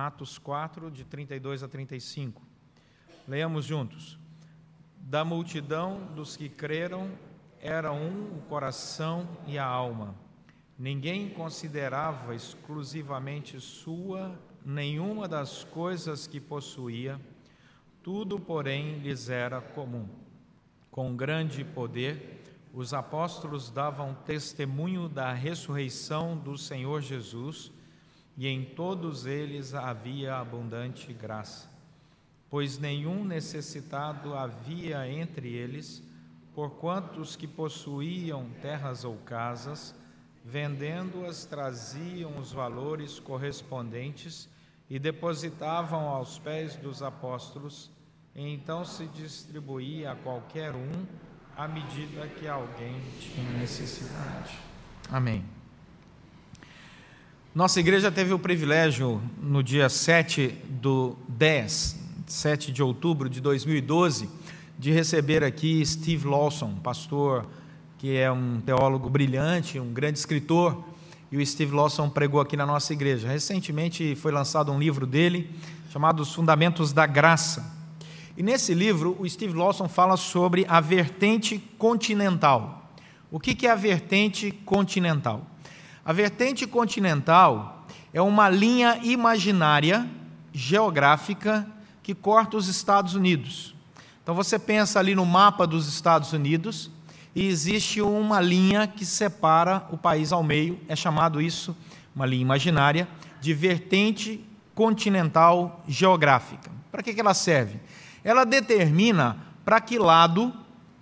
Atos 4, de 32 a 35. Leamos juntos. Da multidão dos que creram, era um o coração e a alma. Ninguém considerava exclusivamente sua nenhuma das coisas que possuía, tudo, porém, lhes era comum. Com grande poder, os apóstolos davam testemunho da ressurreição do Senhor Jesus, e em todos eles havia abundante graça. Pois nenhum necessitado havia entre eles, porquanto os que possuíam terras ou casas, vendendo-as, traziam os valores correspondentes e depositavam aos pés dos apóstolos, e então se distribuía a qualquer um à medida que alguém tinha necessidade. Amém. Nossa igreja teve o privilégio, no dia 7 de outubro de 2012, de receber aqui Steve Lawson, pastor que é um teólogo brilhante, um grande escritor, e o Steve Lawson pregou aqui na nossa igreja. Recentemente foi lançado um livro dele, chamado Os Fundamentos da Graça. E nesse livro, o Steve Lawson fala sobre a vertente continental. O que é a vertente continental? A vertente continental é uma linha imaginária, geográfica, que corta os Estados Unidos. Então você pensa ali no mapa dos Estados Unidos, e existe uma linha que separa o país ao meio, é chamado isso, uma linha imaginária, de vertente continental geográfica. Para que ela serve? Ela determina para que lado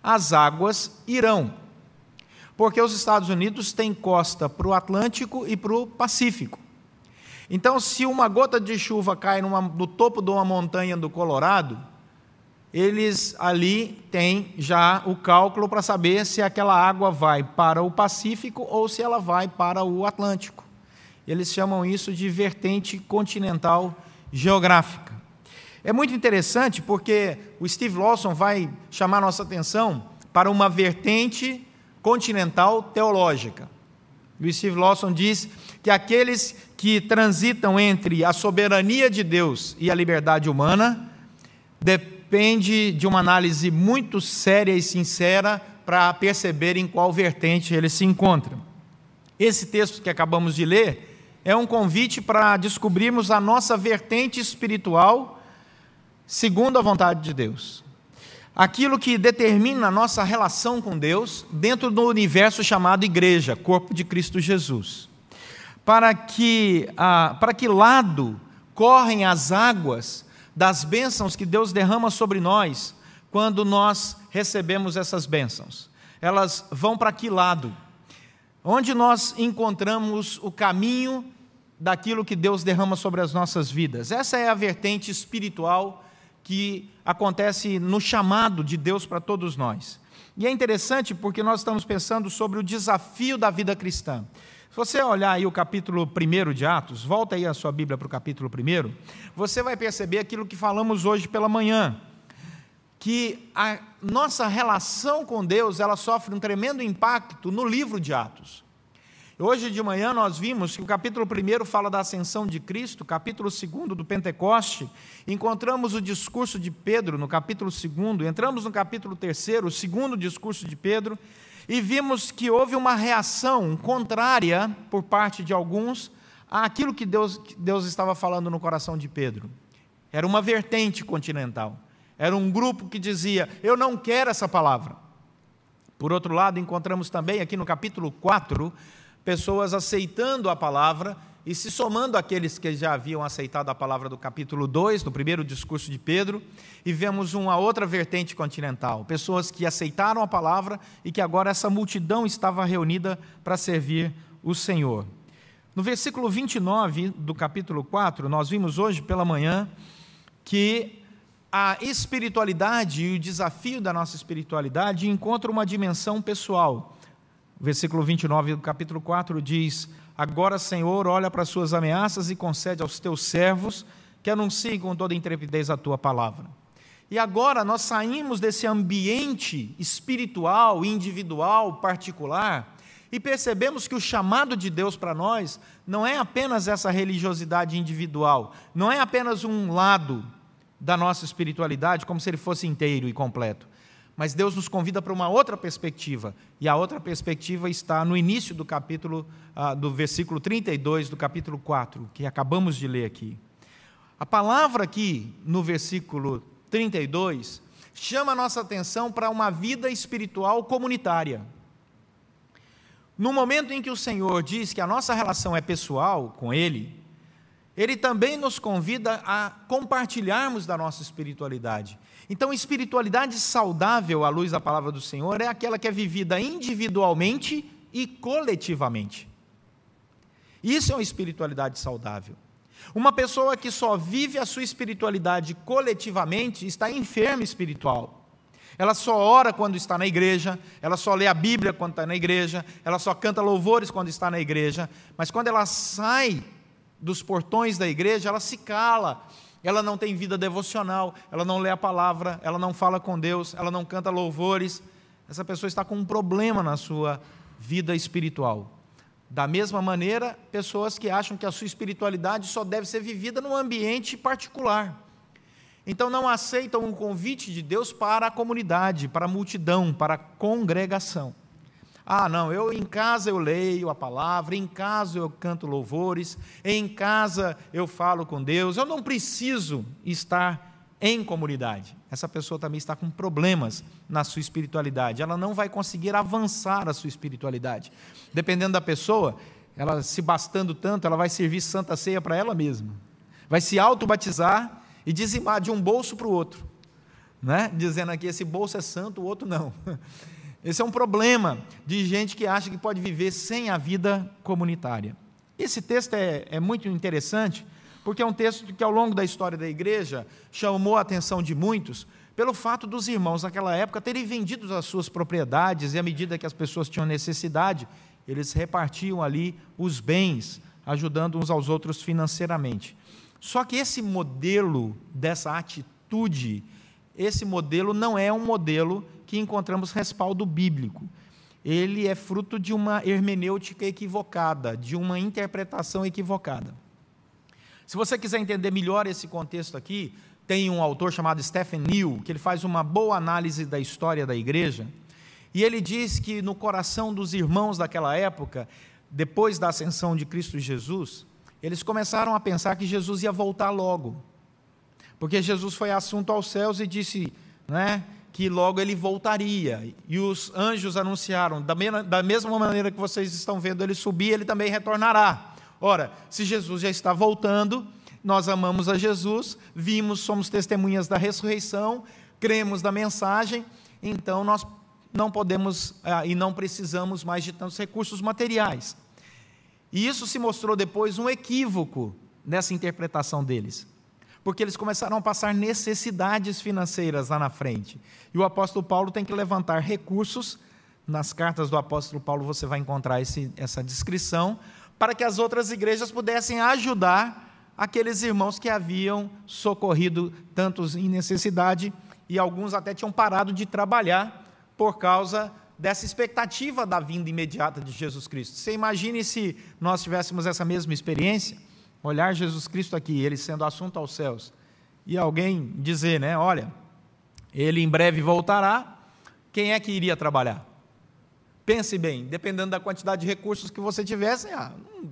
as águas irão. Porque os Estados Unidos têm costa para o Atlântico e para o Pacífico. Então, se uma gota de chuva cai no topo de uma montanha do Colorado, eles ali têm já o cálculo para saber se aquela água vai para o Pacífico ou se ela vai para o Atlântico. Eles chamam isso de vertente continental geográfica. É muito interessante porque o Steve Lawson vai chamar nossa atenção para uma vertente continental teológica. O Steve Lawson diz que aqueles que transitam entre a soberania de Deus e a liberdade humana depende de uma análise muito séria e sincera para perceber em qual vertente eles se encontram. Esse texto que acabamos de ler é um convite para descobrirmos a nossa vertente espiritual segundo a vontade de Deus. Aquilo que determina a nossa relação com Deus dentro do universo chamado igreja, corpo de Cristo Jesus. Para que lado correm as águas das bênçãos que Deus derrama sobre nós quando nós recebemos essas bênçãos? Elas vão para que lado? Onde nós encontramos o caminho daquilo que Deus derrama sobre as nossas vidas? Essa é a vertente espiritual que acontece no chamado de Deus para todos nós. E é interessante porque nós estamos pensando sobre o desafio da vida cristã. Se você olhar aí o capítulo 1 de Atos, volta aí a sua Bíblia para o capítulo 1, você vai perceber aquilo que falamos hoje pela manhã, que a nossa relação com Deus, ela sofre um tremendo impacto no livro de Atos. Hoje de manhã nós vimos que o capítulo 1 fala da ascensão de Cristo, o capítulo 2 do Pentecoste, encontramos o discurso de Pedro no capítulo 2, entramos no capítulo 3, o segundo discurso de Pedro, e vimos que houve uma reação contrária por parte de alguns àquilo que Deus estava falando no coração de Pedro. Era uma vertente continental, era um grupo que dizia, eu não quero essa palavra. Por outro lado, encontramos também aqui no capítulo 4, pessoas aceitando a palavra e se somando àqueles que já haviam aceitado a palavra do capítulo 2, do primeiro discurso de Pedro, e vemos uma outra vertente continental, pessoas que aceitaram a palavra e que agora essa multidão estava reunida para servir o Senhor. No versículo 29 do capítulo 4, nós vimos hoje pela manhã que a espiritualidade e o desafio da nossa espiritualidade encontram uma dimensão pessoal. O versículo 29 do capítulo 4 diz, agora, Senhor, olha para as suas ameaças e concede aos teus servos que anunciem com toda intrepidez a tua palavra. E agora nós saímos desse ambiente espiritual, individual, particular, E percebemos que o chamado de Deus para nós não é apenas essa religiosidade individual, não é apenas um lado da nossa espiritualidade, como se ele fosse inteiro e completo. Mas Deus nos convida para uma outra perspectiva, e a outra perspectiva está no início do capítulo, do versículo 32 do capítulo 4, que acabamos de ler aqui. A palavra aqui, no versículo 32, chama a nossa atenção para uma vida espiritual comunitária. No momento em que o Senhor diz que a nossa relação é pessoal com Ele, Ele também nos convida a compartilharmos da nossa espiritualidade. Então, espiritualidade saudável, à luz da palavra do Senhor, é aquela que é vivida individualmente e coletivamente. Isso é uma espiritualidade saudável. Uma pessoa que só vive a sua espiritualidade coletivamente está enferma espiritual. Ela só ora quando está na igreja, ela só lê a Bíblia quando está na igreja, ela só canta louvores quando está na igreja, mas quando ela sai dos portões da igreja, ela se cala, ela não tem vida devocional, ela não lê a palavra, ela não fala com Deus, ela não canta louvores. Essa pessoa está com um problema na sua vida espiritual. Da mesma maneira, pessoas que acham que a sua espiritualidade só deve ser vivida num ambiente particular. Então não aceitam um convite de Deus para a comunidade, para a multidão, para a congregação. Não, em casa eu leio a palavra, em casa eu canto louvores, em casa eu falo com Deus, eu não preciso estar em comunidade. Essa pessoa também está com problemas na sua espiritualidade, ela não vai conseguir avançar a sua espiritualidade. Dependendo da pessoa, ela se bastando tanto, ela vai servir santa ceia para ela mesma, vai se auto-batizar e dizimar de um bolso para o outro, né? Dizendo aqui, esse bolso é santo, o outro não. Esse é um problema de gente que acha que pode viver sem a vida comunitária. Esse texto é muito interessante, porque é um texto que ao longo da história da igreja chamou a atenção de muitos, pelo fato dos irmãos naquela época terem vendido as suas propriedades, e à medida que as pessoas tinham necessidade, eles repartiam ali os bens, ajudando uns aos outros financeiramente. Só que esse modelo dessa atitude, esse modelo não é um modelo que encontramos respaldo bíblico. Ele é fruto de uma hermenêutica equivocada, de uma interpretação equivocada. Se você quiser entender melhor esse contexto aqui, tem um autor chamado Stephen Neill, que ele faz uma boa análise da história da igreja, e ele diz que no coração dos irmãos daquela época, depois da ascensão de Cristo Jesus, eles começaram a pensar que Jesus ia voltar logo, porque Jesus foi assunto aos céus e disse, né, que logo ele voltaria, e os anjos anunciaram, da mesma maneira que vocês estão vendo ele subir, ele também retornará. Ora, se Jesus já está voltando, nós amamos a Jesus, somos testemunhas da ressurreição, cremos na mensagem, então nós não podemos e não precisamos mais de tantos recursos materiais. E isso se mostrou depois um equívoco nessa interpretação deles, porque eles começaram a passar necessidades financeiras lá na frente. E o apóstolo Paulo tem que levantar recursos, nas cartas do apóstolo Paulo você vai encontrar essa descrição, para que as outras igrejas pudessem ajudar aqueles irmãos que haviam socorrido tantos em necessidade, e alguns até tinham parado de trabalhar por causa dessa expectativa da vinda imediata de Jesus Cristo. Você imagine se nós tivéssemos essa mesma experiência, olhar Jesus Cristo aqui, ele sendo assunto aos céus, e alguém dizer, né, olha, ele em breve voltará, quem é que iria trabalhar? Pense bem, dependendo da quantidade de recursos que você tivesse,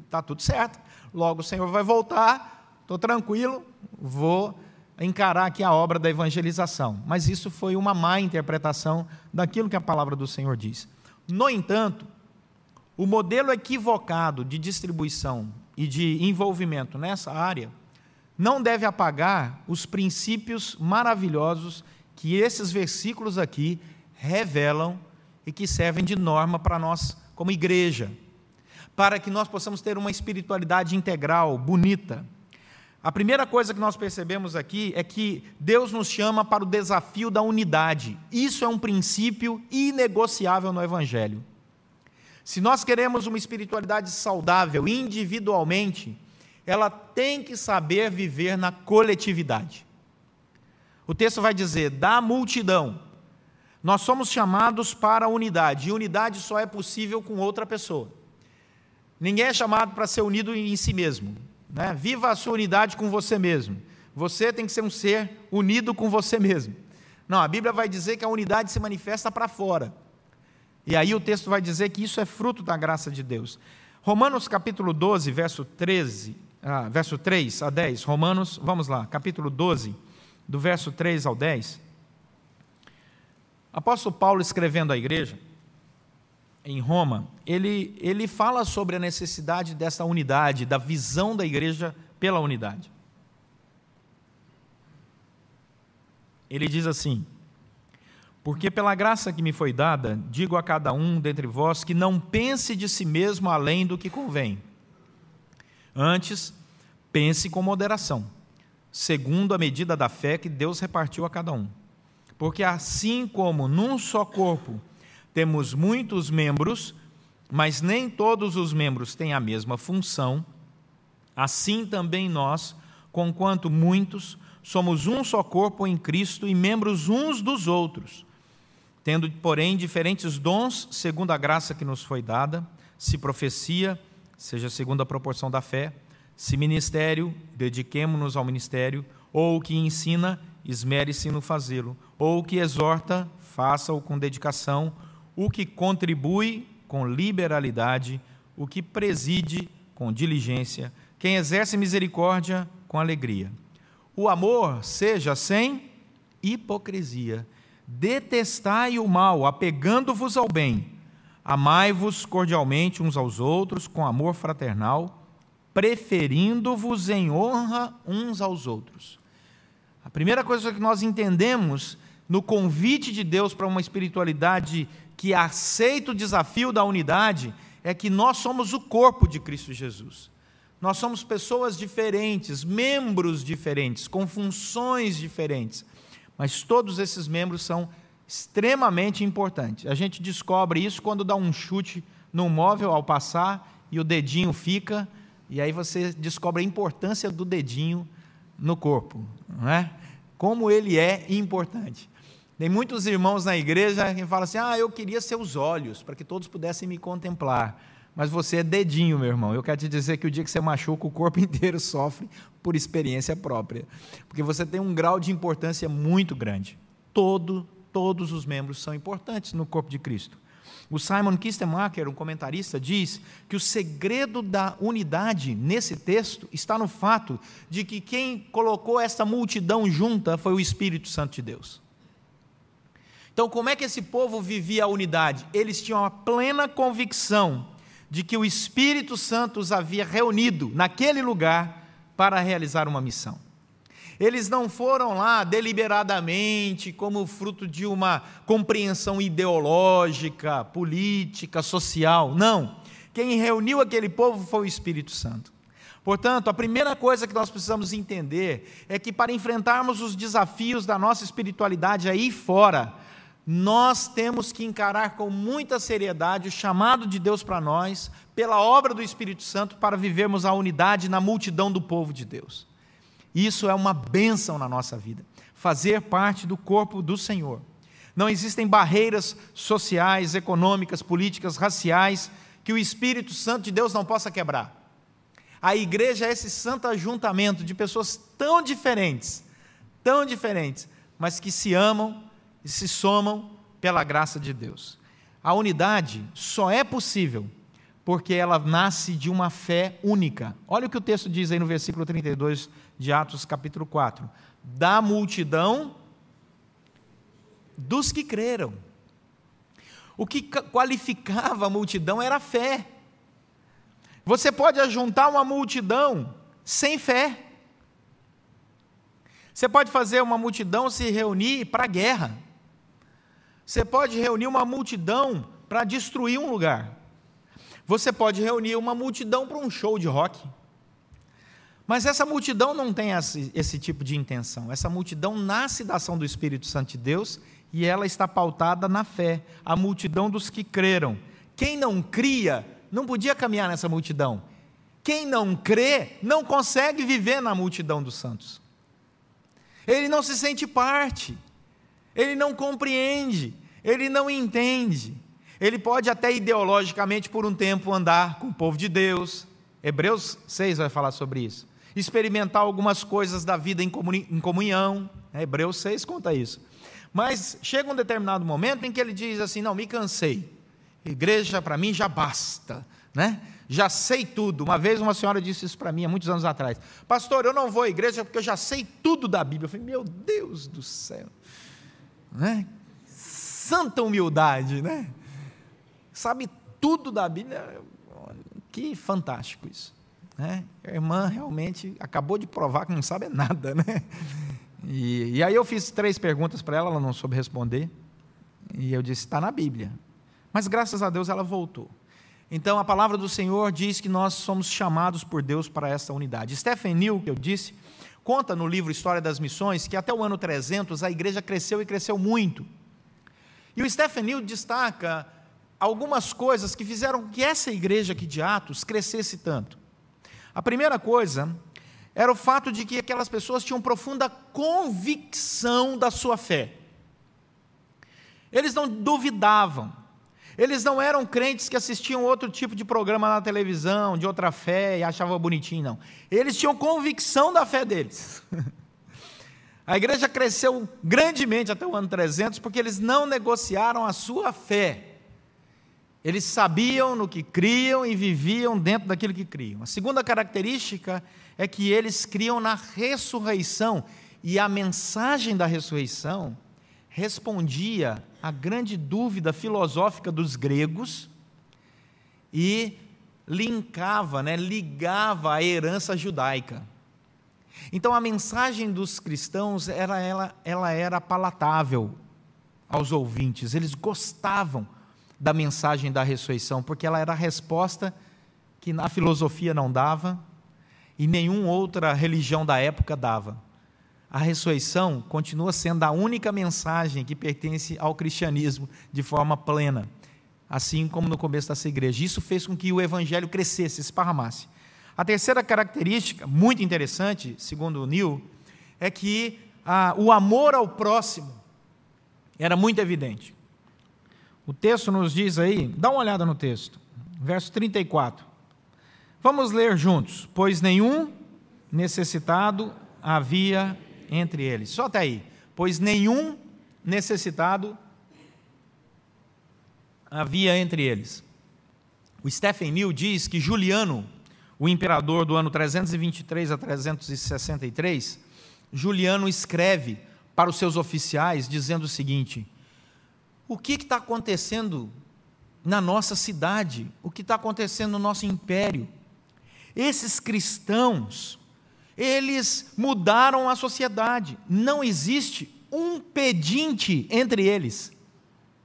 está tudo certo, logo o Senhor vai voltar, estou tranquilo, vou encarar aqui a obra da evangelização. Mas isso foi uma má interpretação daquilo que a palavra do Senhor diz. No entanto, o modelo equivocado de distribuição e de envolvimento nessa área não deve apagar os princípios maravilhosos que esses versículos aqui revelam e que servem de norma para nós como igreja, para que nós possamos ter uma espiritualidade integral, bonita. A primeira coisa que nós percebemos aqui é que Deus nos chama para o desafio da unidade. Isso é um princípio inegociável no Evangelho. Se nós queremos uma espiritualidade saudável individualmente, ela tem que saber viver na coletividade. O texto vai dizer, da multidão. nós somos chamados para a unidade, e unidade só é possível com outra pessoa. Ninguém é chamado para ser unido em si mesmo, né? Viva a sua unidade com você mesmo. Você tem que ser um ser unido com você mesmo. Não, a Bíblia vai dizer que a unidade se manifesta para fora. E aí o texto vai dizer que isso é fruto da graça de Deus. Romanos capítulo 12, verso 3 a 10. Romanos, vamos lá, capítulo 12, do verso 3 ao 10. Apóstolo Paulo, escrevendo à igreja em Roma, ele fala sobre a necessidade dessa unidade, da visão da igreja pela unidade. Ele diz assim: porque pela graça que me foi dada, digo a cada um dentre vós que não pense de si mesmo além do que convém. Antes, pense com moderação, segundo a medida da fé que Deus repartiu a cada um. Porque assim como num só corpo temos muitos membros, mas nem todos os membros têm a mesma função, assim também nós, conquanto muitos, somos um só corpo em Cristo e membros uns dos outros, tendo, porém, diferentes dons segundo a graça que nos foi dada, se profecia, seja segundo a proporção da fé, se ministério, dediquemo-nos ao ministério, ou o que ensina, esmere-se no fazê-lo, ou o que exorta, faça-o com dedicação, o que contribui com liberalidade, o que preside com diligência, quem exerce misericórdia com alegria. O amor seja sem hipocrisia. Detestai o mal, apegando-vos ao bem. Amai-vos cordialmente uns aos outros, com amor fraternal, preferindo-vos em honra uns aos outros. A primeira coisa que nós entendemos no convite de Deus para uma espiritualidade que aceita o desafio da unidade é que nós somos o corpo de Cristo Jesus. Nós somos pessoas diferentes, membros diferentes, com funções diferentes, mas todos esses membros são extremamente importantes. A gente descobre isso quando dá um chute num móvel ao passar e o dedinho fica, e aí você descobre a importância do dedinho no corpo, não é? Como ele é importante. Tem muitos irmãos na igreja que falam assim: eu queria ser os olhos, para que todos pudessem me contemplar. Mas você é dedinho, meu irmão. Eu quero te dizer que o dia que você machuca, o corpo inteiro sofre por experiência própria. Porque você tem um grau de importância muito grande. Todos os membros são importantes no corpo de Cristo. O Simon Kistemaker, um comentarista, diz que o segredo da unidade nesse texto está no fato de que quem colocou essa multidão junta foi o Espírito Santo de Deus. Então, como é que esse povo vivia a unidade? Eles tinham a plena convicção de que o Espírito Santo os havia reunido naquele lugar para realizar uma missão. Eles não foram lá deliberadamente, como fruto de uma compreensão ideológica, política, social. Não. Quem reuniu aquele povo foi o Espírito Santo. Portanto, a primeira coisa que nós precisamos entender é que para enfrentarmos os desafios da nossa espiritualidade aí fora, nós temos que encarar com muita seriedade o chamado de Deus para nós, pela obra do Espírito Santo, para vivermos a unidade na multidão do povo de Deus. Isso é uma bênção na nossa vida, fazer parte do corpo do Senhor. Não existem barreiras sociais, econômicas, políticas, raciais, que o Espírito Santo de Deus não possa quebrar. A igreja é esse santo ajuntamento de pessoas tão diferentes, mas que se amam e se somam pela graça de Deus. A unidade só é possível porque ela nasce de uma fé única. Olha o que o texto diz aí no versículo 32 de Atos capítulo 4. Da multidão dos que creram. O que qualificava a multidão era a fé. Você pode ajuntar uma multidão sem fé. Você pode fazer uma multidão se reunir para a guerra. Você pode reunir uma multidão para destruir um lugar. Você pode reunir uma multidão para um show de rock. Mas essa multidão não tem esse tipo de intenção. Essa multidão nasce da ação do Espírito Santo de Deus e ela está pautada na fé. A multidão dos que creram. Quem não cria, não podia caminhar nessa multidão. Quem não crê, não consegue viver na multidão dos santos. Ele não se sente parte. Ele não compreende, ele não entende. Ele pode até ideologicamente por um tempo andar com o povo de Deus. Hebreus 6 vai falar sobre isso. Experimentar algumas coisas da vida em comunhão. Hebreus 6 conta isso. Mas chega um determinado momento em que ele diz assim: não, me cansei. Igreja para mim já basta, né? Já sei tudo. Uma vez uma senhora disse isso para mim há muitos anos atrás: pastor, eu não vou à igreja porque eu já sei tudo da Bíblia. Eu falei: meu Deus do céu, né? Santa humildade, né? Sabe tudo da Bíblia. Que fantástico isso, né? A irmã realmente acabou de provar que não sabe nada, né? E aí eu fiz 3 perguntas para ela, ela não soube responder, e eu disse: está na Bíblia. Mas graças a Deus ela voltou. Então a palavra do Senhor diz que nós somos chamados por Deus para essa unidade. Stephen New, que eu disse, conta no livro História das Missões que até o ano 300 a igreja cresceu e cresceu muito. E o Stephen New destaca algumas coisas que fizeram que essa igreja aqui de Atos crescesse tanto. A primeira coisa era o fato de que aquelas pessoas tinham profunda convicção da sua fé. Eles não duvidavam. Eles não eram crentes que assistiam outro tipo de programa na televisão, de outra fé, e achavam bonitinho, não. Eles tinham convicção da fé deles. A igreja cresceu grandemente até o ano 300, porque eles não negociaram a sua fé. Eles sabiam no que criam e viviam dentro daquilo que criam. A segunda característica é que eles criam na ressurreição, e a mensagem da ressurreição respondia à grande dúvida filosófica dos gregos e ligava a herança judaica. Então a mensagem dos cristãos ela era palatável aos ouvintes, eles gostavam da mensagem da ressurreição, porque ela era a resposta que a filosofia não dava e nenhuma outra religião da época dava. A ressurreição continua sendo a única mensagem que pertence ao cristianismo de forma plena, assim como no começo dessa igreja. Isso fez com que o evangelho crescesse, esparramasse. A terceira característica, muito interessante, segundo o Neil, é que o amor ao próximo era muito evidente. O texto nos diz aí, dá uma olhada no texto, verso 34. Vamos ler juntos. Pois nenhum necessitado havia entre eles. Só até aí. Pois nenhum necessitado havia entre eles. O Stephen New diz que Juliano, o imperador do ano 323 a 363, Juliano escreve para os seus oficiais dizendo o seguinte: o que está acontecendo na nossa cidade? O que está acontecendo no nosso império? Esses cristãos, eles mudaram a sociedade. Não existe um pedinte entre eles.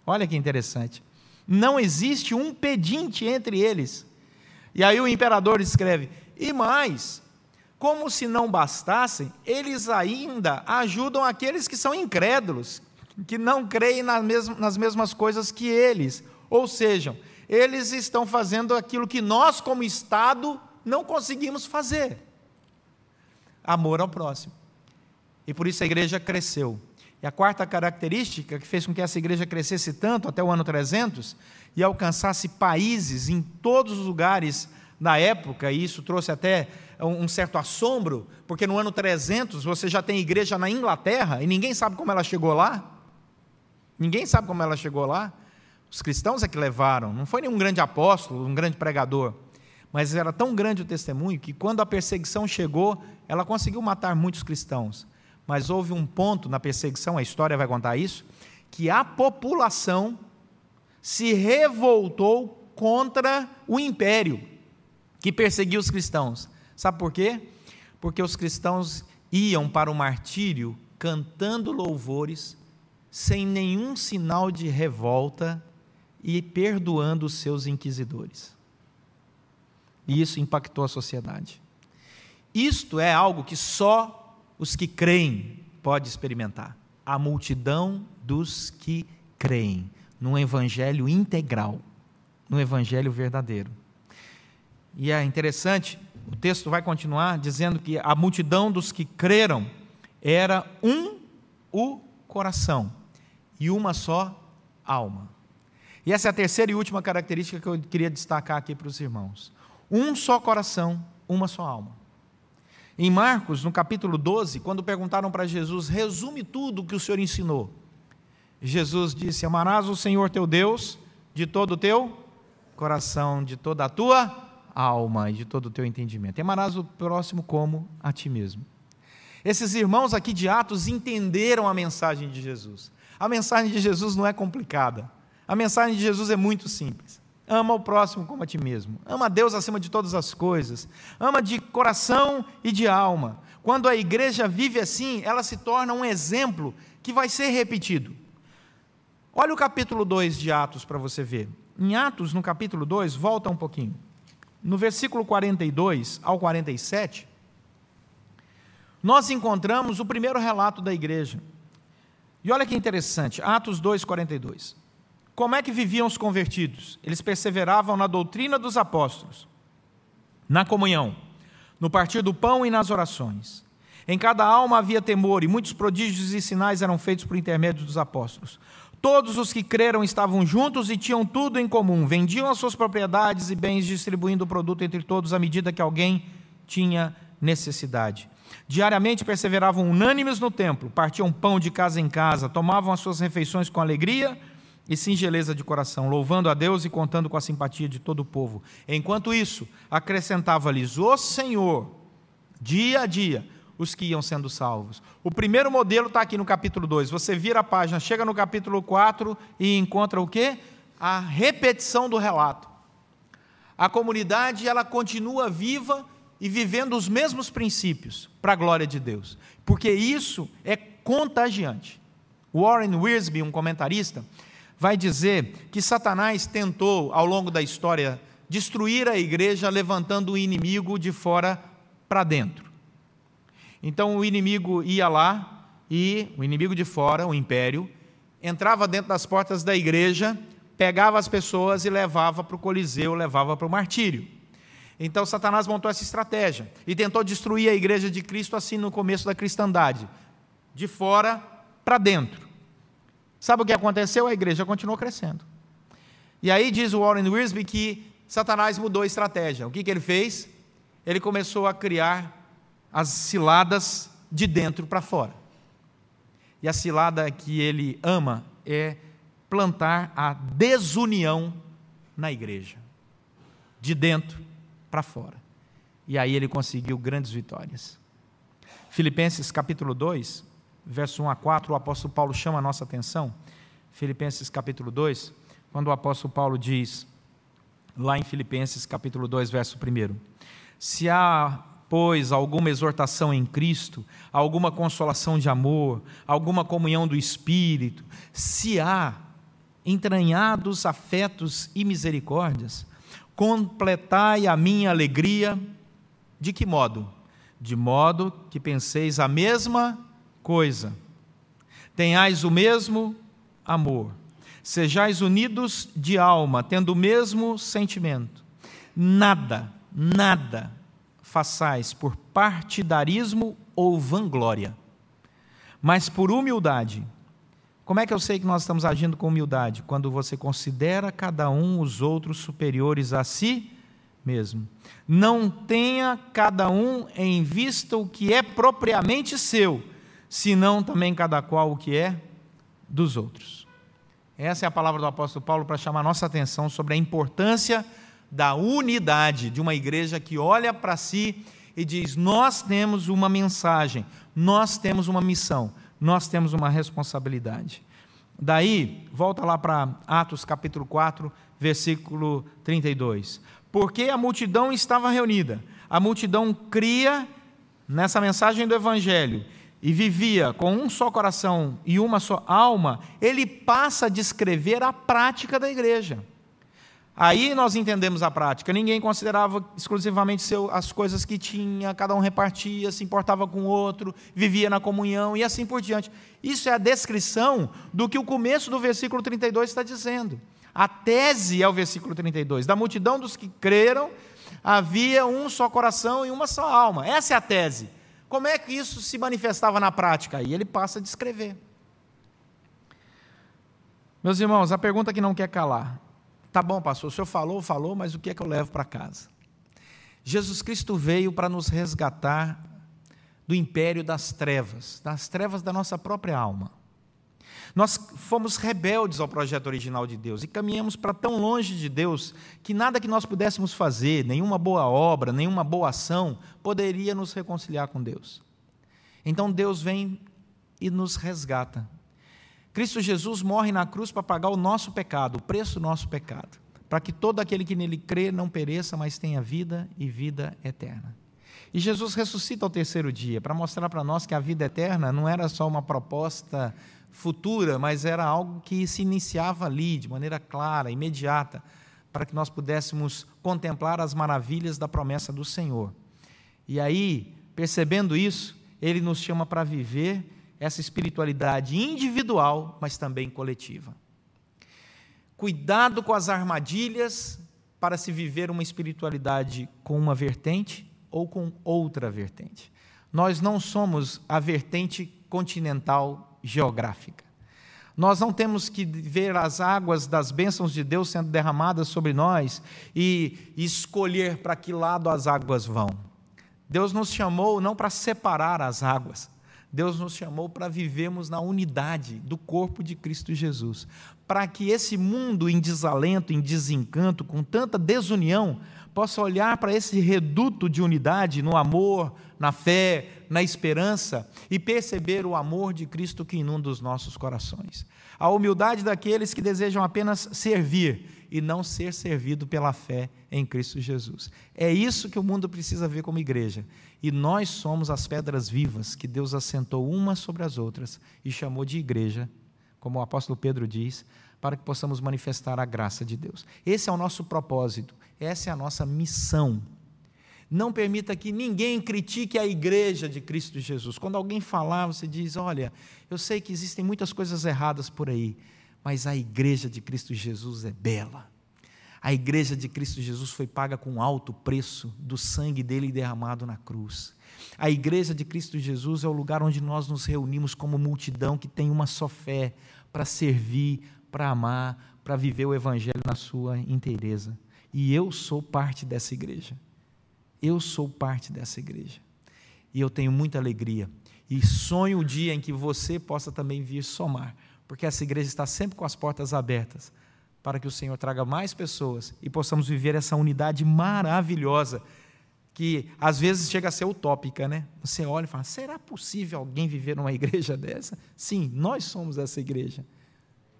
Olha que interessante. Não existe um pedinte entre eles. E aí o imperador escreve: e mais, como se não bastassem, eles ainda ajudam aqueles que são incrédulos, que não creem nas mesmas coisas que eles. Ou seja, eles estão fazendo aquilo que nós, como Estado, não conseguimos fazer. Amor ao próximo. E por isso a igreja cresceu. E a quarta característica que fez com que essa igreja crescesse tanto até o ano 300 e alcançasse países em todos os lugares na época, e isso trouxe até um certo assombro, porque no ano 300 você já tem igreja na Inglaterra e ninguém sabe como ela chegou lá. Ninguém sabe como ela chegou lá. Os cristãos é que levaram, não foi nenhum grande apóstolo, um grande pregador, mas era tão grande o testemunho que quando a perseguição chegou, ela conseguiu matar muitos cristãos. Mas houve um ponto na perseguição, a história vai contar isso, que a população se revoltou contra o império que perseguia os cristãos. Sabe por quê? Porque os cristãos iam para o martírio cantando louvores, sem nenhum sinal de revolta e perdoando os seus inquisidores. E isso impactou a sociedade. Isto é algo que só os que creem podem experimentar. A multidão dos que creem num evangelho integral, num evangelho verdadeiro. E é interessante, o texto vai continuar dizendo que a multidão dos que creram era o coração e uma só alma. E essa é a terceira e última característica que eu queria destacar aqui para os irmãos. Um só coração, uma só alma. Em Marcos, no capítulo 12, quando perguntaram para Jesus, resume tudo o que o Senhor ensinou. Jesus disse, amarás o Senhor teu Deus de todo o teu coração, de toda a tua alma e de todo o teu entendimento. E amarás o próximo como a ti mesmo. Esses irmãos aqui de Atos entenderam a mensagem de Jesus. A mensagem de Jesus não é complicada. A mensagem de Jesus é muito simples. Ama o próximo como a ti mesmo. Ama a Deus acima de todas as coisas. Ama de coração e de alma. Quando a igreja vive assim, ela se torna um exemplo que vai ser repetido. Olha o capítulo 2 de Atos para você ver. Em Atos, no capítulo 2, volta um pouquinho. No versículo 42 ao 47, nós encontramos o primeiro relato da igreja. E olha que interessante, Atos 2, 42. Como é que viviam os convertidos? Eles perseveravam na doutrina dos apóstolos, na comunhão, no partir do pão e nas orações. Em cada alma havia temor, e muitos prodígios e sinais eram feitos por intermédio dos apóstolos. Todos os que creram estavam juntos e tinham tudo em comum, vendiam as suas propriedades e bens, distribuindo o produto entre todos à medida que alguém tinha necessidade. Diariamente perseveravam unânimes no templo, partiam pão de casa em casa, tomavam as suas refeições com alegria e singeleza de coração, louvando a Deus e contando com a simpatia de todo o povo. Enquanto isso, acrescentava-lhes o Senhor, dia a dia, os que iam sendo salvos. O primeiro modelo está aqui no capítulo 2. Você vira a página, chega no capítulo 4 e encontra o quê? A repetição do relato. A comunidade, ela continua viva e vivendo os mesmos princípios para a glória de Deus, porque isso é contagiante. Warren Wiersbe, um comentarista, vai dizer que Satanás tentou, ao longo da história, destruir a igreja levantando o inimigo de fora para dentro. Então o inimigo ia lá e o inimigo de fora, o império, entrava dentro das portas da igreja, pegava as pessoas e levava para o Coliseu, levava para o martírio. Então Satanás montou essa estratégia e tentou destruir a igreja de Cristo assim no começo da cristandade, de fora para dentro. Sabe o que aconteceu? A igreja continuou crescendo. E aí diz o Warren Wiersbe que Satanás mudou a estratégia. O que ele fez? Ele começou a criar as ciladas de dentro para fora. E a cilada que ele ama é plantar a desunião na igreja, de dentro para fora. E aí ele conseguiu grandes vitórias. Filipenses capítulo 2, verso 1 a 4, o apóstolo Paulo chama a nossa atenção. Filipenses capítulo 2, quando o apóstolo Paulo diz, lá em Filipenses capítulo 2, verso 1, se há, pois, alguma exortação em Cristo, alguma consolação de amor, alguma comunhão do Espírito, se há entranhados afetos e misericórdias, completai a minha alegria, de que modo? De modo que penseis a mesma coisa, tenhais o mesmo amor, sejais unidos de alma, tendo o mesmo sentimento. Nada façais por partidarismo ou vanglória, mas por humildade. Como é que eu sei que nós estamos agindo com humildade? Quando você considera cada um os outros superiores a si mesmo. Não tenha cada um em vista o que é propriamente seu, senão também cada qual o que é dos outros. Essa é a palavra do apóstolo Paulo para chamar nossa atenção sobre a importância da unidade de uma igreja que olha para si e diz, nós temos uma mensagem, nós temos uma missão, nós temos uma responsabilidade. Daí, volta lá para Atos capítulo 4, versículo 32. Porque a multidão estava reunida, a multidão cria nessa mensagem do Evangelho e vivia com um só coração e uma só alma, ele passa a descrever a prática da igreja. Aí nós entendemos a prática. Ninguém considerava exclusivamente as coisas que tinha, cada um repartia, se importava com o outro, vivia na comunhão e assim por diante. Isso é a descrição do que o começo do versículo 32 está dizendo. A tese é o versículo 32. Da multidão dos que creram, havia um só coração e uma só alma. Essa é a tese. Como é que isso se manifestava na prática? Aí ele passa a descrever. Meus irmãos, a pergunta que não quer calar. Tá bom, pastor, o senhor falou, mas o que é que eu levo para casa? Jesus Cristo veio para nos resgatar do império das trevas da nossa própria alma. Nós fomos rebeldes ao projeto original de Deus e caminhamos para tão longe de Deus que nada que nós pudéssemos fazer, nenhuma boa obra, nenhuma boa ação, poderia nos reconciliar com Deus. Então Deus vem e nos resgata. Cristo Jesus morre na cruz para pagar o nosso pecado, o preço do nosso pecado, para que todo aquele que nele crê não pereça, mas tenha vida e vida eterna. E Jesus ressuscita ao terceiro dia, para mostrar para nós que a vida eterna não era só uma proposta futura, mas era algo que se iniciava ali, de maneira clara, imediata, para que nós pudéssemos contemplar as maravilhas da promessa do Senhor. E aí, percebendo isso, Ele nos chama para viver essa espiritualidade individual, mas também coletiva. Cuidado com as armadilhas para se viver uma espiritualidade com uma vertente ou com outra vertente. Nós não somos a vertente continental geográfica. Nós não temos que ver as águas das bênçãos de Deus sendo derramadas sobre nós e escolher para que lado as águas vão. Deus nos chamou não para separar as águas, Deus nos chamou para vivermos na unidade do corpo de Cristo Jesus, para que esse mundo em desalento, em desencanto, com tanta desunião, possa olhar para esse reduto de unidade no amor, na fé, na esperança e perceber o amor de Cristo que inunda os nossos corações. A humildade daqueles que desejam apenas servir e não ser servido pela fé em Cristo Jesus. É isso que o mundo precisa ver como igreja. E nós somos as pedras vivas que Deus assentou umas sobre as outras e chamou de igreja, como o apóstolo Pedro diz, para que possamos manifestar a graça de Deus. Esse é o nosso propósito, essa é a nossa missão. Não permita que ninguém critique a igreja de Cristo Jesus. Quando alguém falar, você diz, olha, eu sei que existem muitas coisas erradas por aí, mas a igreja de Cristo Jesus é bela. A igreja de Cristo Jesus foi paga com alto preço do sangue dele derramado na cruz. A igreja de Cristo Jesus é o lugar onde nós nos reunimos como multidão que tem uma só fé para servir, para amar, para viver o evangelho na sua inteireza. E eu sou parte dessa igreja. Eu sou parte dessa igreja. E eu tenho muita alegria. E sonho o dia em que você possa também vir somar, porque essa igreja está sempre com as portas abertas, para que o Senhor traga mais pessoas e possamos viver essa unidade maravilhosa, que às vezes chega a ser utópica, né? Você olha e fala, será possível alguém viver numa igreja dessa? Sim, nós somos essa igreja.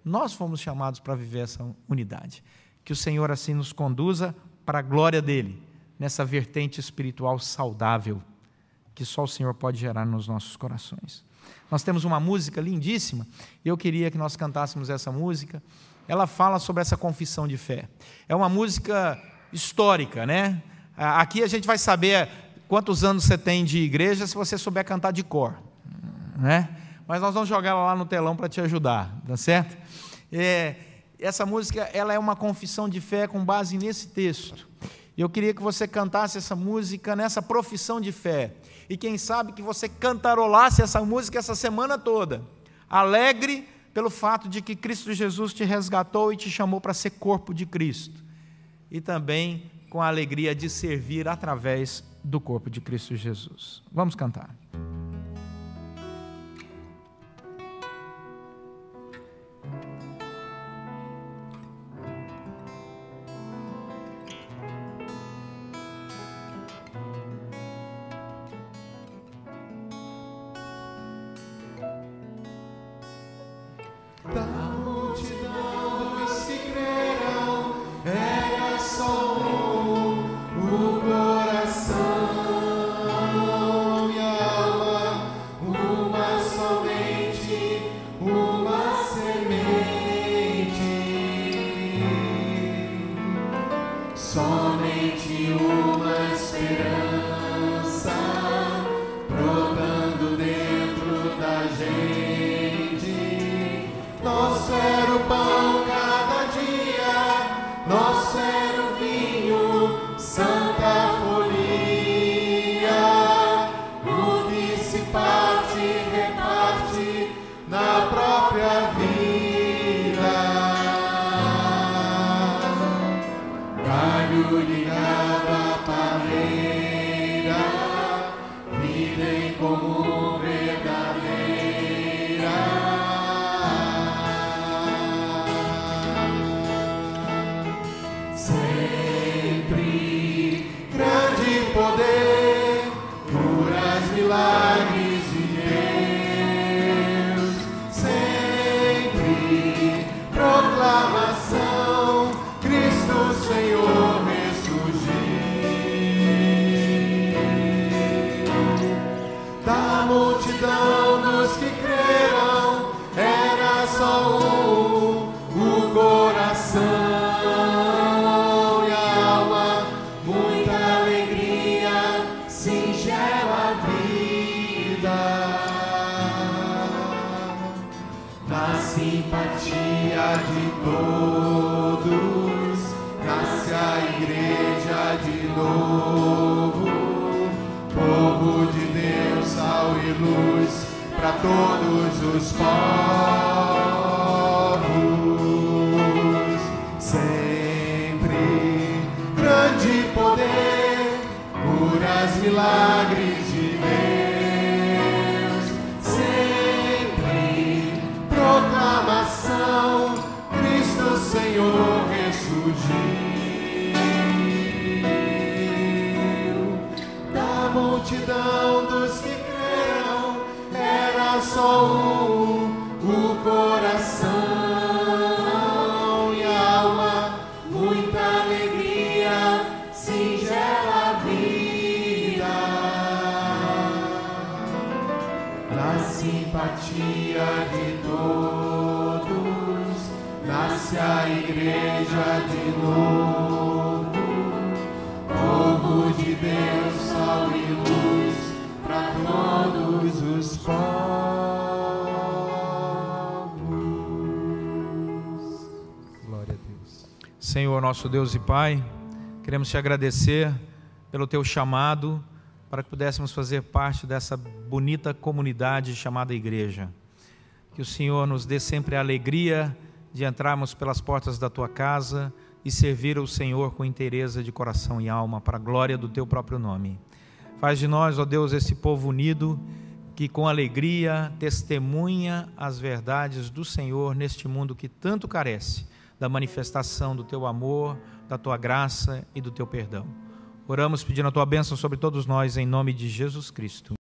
Nós fomos chamados para viver essa unidade. Que o Senhor assim nos conduza para a glória dEle, nessa vertente espiritual saudável, que só o Senhor pode gerar nos nossos corações. Nós temos uma música lindíssima, e eu queria que nós cantássemos essa música. Ela fala sobre essa confissão de fé. É uma música histórica, né? Aqui a gente vai saber quantos anos você tem de igreja se você souber cantar de cor, né? Mas nós vamos jogar ela lá no telão para te ajudar, tá certo? Essa música, ela é uma confissão de fé com base nesse texto. Eu queria que você cantasse essa música nessa profissão de fé. E quem sabe que você cantarolasse essa música essa semana toda, alegre pelo fato de que Cristo Jesus te resgatou e te chamou para ser corpo de Cristo. E também com a alegria de servir através do corpo de Cristo Jesus. Vamos cantar. Coração e alma multidão dos que creram, era só o coração e a alma, muita alegria, singela vida. Na simpatia de todos, nasce a igreja de novo, povo de Deus, sal e luz para todos os povos. Sempre grande poder, curas, milagres de Deus. Sempre proclamação, Cristo Senhor ressurgiu. Da multidão dos que creram, era só o coração e a alma, muita alegria, singela vida. Na simpatia de todos, nasce a igreja de novo, povo de Deus, sal e luz para todos os povos. Glória a Deus. Senhor, nosso Deus e Pai, queremos te agradecer pelo teu chamado para que pudéssemos fazer parte dessa bonita comunidade chamada igreja. Que o Senhor nos dê sempre a alegria de entrarmos pelas portas da tua casa e servir ao Senhor com inteireza de coração e alma, para a glória do teu próprio nome. Faz de nós, ó Deus, esse povo unido, que com alegria testemunha as verdades do Senhor neste mundo que tanto carece da manifestação do teu amor, da tua graça e do teu perdão. Oramos pedindo a tua bênção sobre todos nós, em nome de Jesus Cristo.